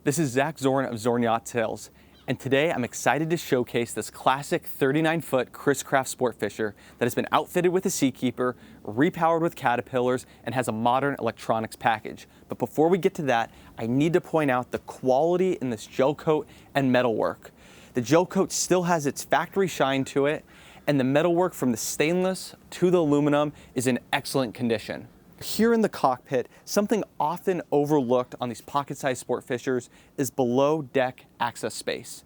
This is Zach Zorn of Zorn Yacht Sales, and today I'm excited to showcase this classic 39-foot Chris Craft Sportfisher that has been outfitted with a Seakeeper, repowered with Caterpillars, and has a modern electronics package. But before we get to that, I need to point out the quality in this gel coat and metalwork. The gel coat still has its factory shine to it, and the metalwork from the stainless to the aluminum is in excellent condition. Here in the cockpit, something often overlooked on these pocket-sized Sportfishers is below deck access space.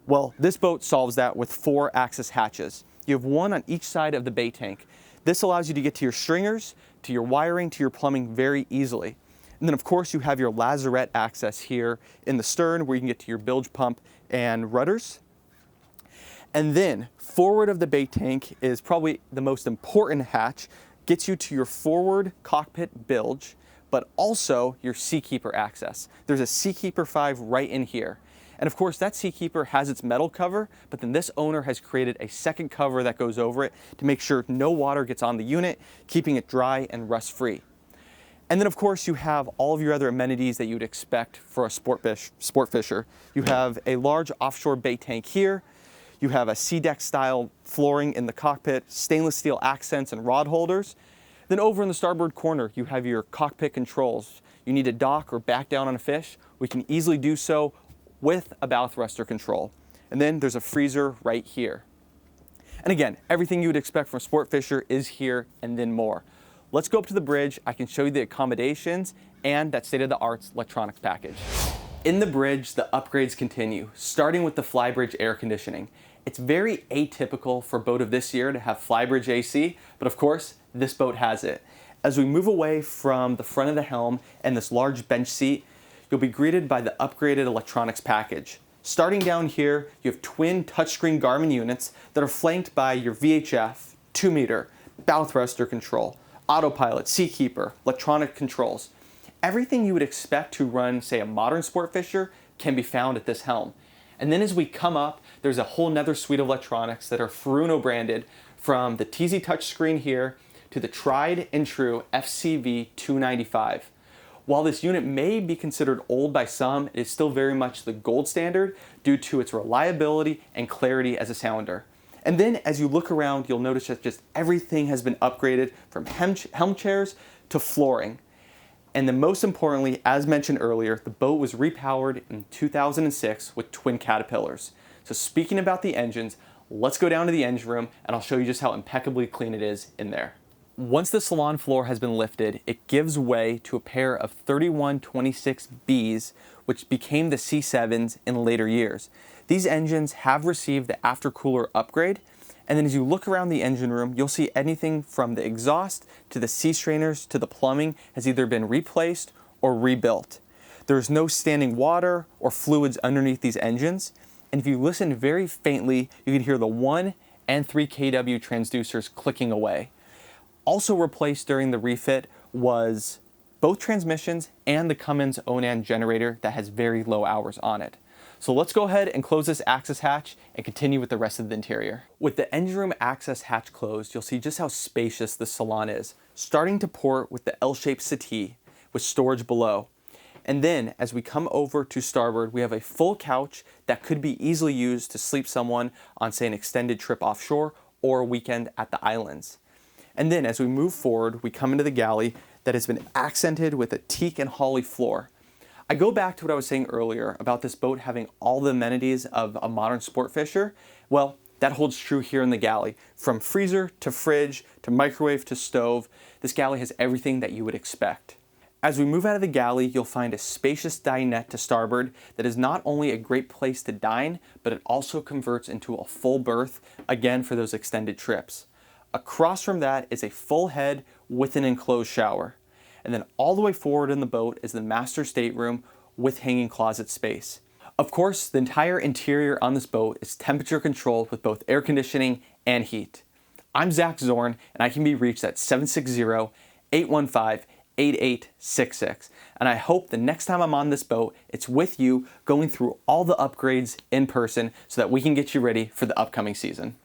Well, this boat solves that with 4 access hatches. You have one on each side of the bay tank. This allows you to get to your stringers, to your wiring, to your plumbing very easily. And then of course you have your lazarette access here in the stern where you can get to your bilge pump and rudders. And then forward of the bay tank is probably the most important hatch. Gets you to your forward cockpit bilge, but also your Seakeeper access. There's a Seakeeper 5 right in here. And of course that Seakeeper has its metal cover, but then this owner has created a second cover that goes over it to make sure no water gets on the unit, keeping it dry and rust free. And then of course you have all of your other amenities that you would expect for a Sportfisher. You have a large offshore bay tank here. You have a sea deck style flooring in the cockpit, stainless steel accents and rod holders. Then over in the starboard corner, you have your cockpit controls. You need to dock or back down on a fish. We can easily do so with a bow thruster control. And then there's a freezer right here. And again, everything you would expect from a Sportfisher is here and then more. Let's go up to the bridge. I can show you the accommodations and that state-of-the-art electronics package. In the bridge, the upgrades continue, starting with the Flybridge air conditioning. It's very atypical for a boat of this year to have Flybridge AC, but of course, this boat has it. As we move away from the front of the helm and this large bench seat, you'll be greeted by the upgraded electronics package. Starting down here, you have twin touchscreen Garmin units that are flanked by your VHF, 2-meter, bow thruster control, autopilot, Seakeeper, electronic controls. Everything you would expect to run, say, a modern Sportfisher can be found at this helm. And then as we come up, there's a whole nother suite of electronics that are Furuno branded, from the TZ touchscreen here to the tried and true FCV 295. While this unit may be considered old by some, it is still very much the gold standard due to its reliability and clarity as a sounder. And then as you look around, you'll notice that just everything has been upgraded from helm chairs to flooring. And then most importantly, as mentioned earlier, the boat was repowered in 2006 with twin Caterpillars. So speaking about the engines, let's go down to the engine room and I'll show you just how impeccably clean it is in there. Once the salon floor has been lifted, it gives way to a pair of 3126Bs, which became the C7s in later years. These engines have received the aftercooler upgrade. And then as you look around the engine room, you'll see anything from the exhaust to the sea strainers to the plumbing has either been replaced or rebuilt. There's no standing water or fluids underneath these engines. And if you listen very faintly, you can hear the 1 and 3 kW transducers clicking away. Also replaced during the refit was both transmissions and the Cummins Onan generator that has very low hours on it. So let's go ahead and close this access hatch and continue with the rest of the interior. With the engine room access hatch closed, you'll see just how spacious the salon is, starting to port with the L-shaped settee with storage below. And then as we come over to starboard, we have a full couch that could be easily used to sleep someone on, say, an extended trip offshore or a weekend at the islands. And then as we move forward, we come into the galley that has been accented with a teak and holly floor. I go back to what I was saying earlier about this boat having all the amenities of a modern Sportfisher. Well, that holds true here in the galley. From freezer to fridge to microwave to stove, this galley has everything that you would expect. As we move out of the galley, you'll find a spacious dinette to starboard that is not only a great place to dine, but it also converts into a full berth, again for those extended trips. Across from that is a full head with an enclosed shower. And then all the way forward in the boat is the master stateroom with hanging closet space. Of course, the entire interior on this boat is temperature controlled with both air conditioning and heat. I'm Zach Zorn, and I can be reached at 760-815-8866. And I hope the next time I'm on this boat, it's with you going through all the upgrades in person so that we can get you ready for the upcoming season.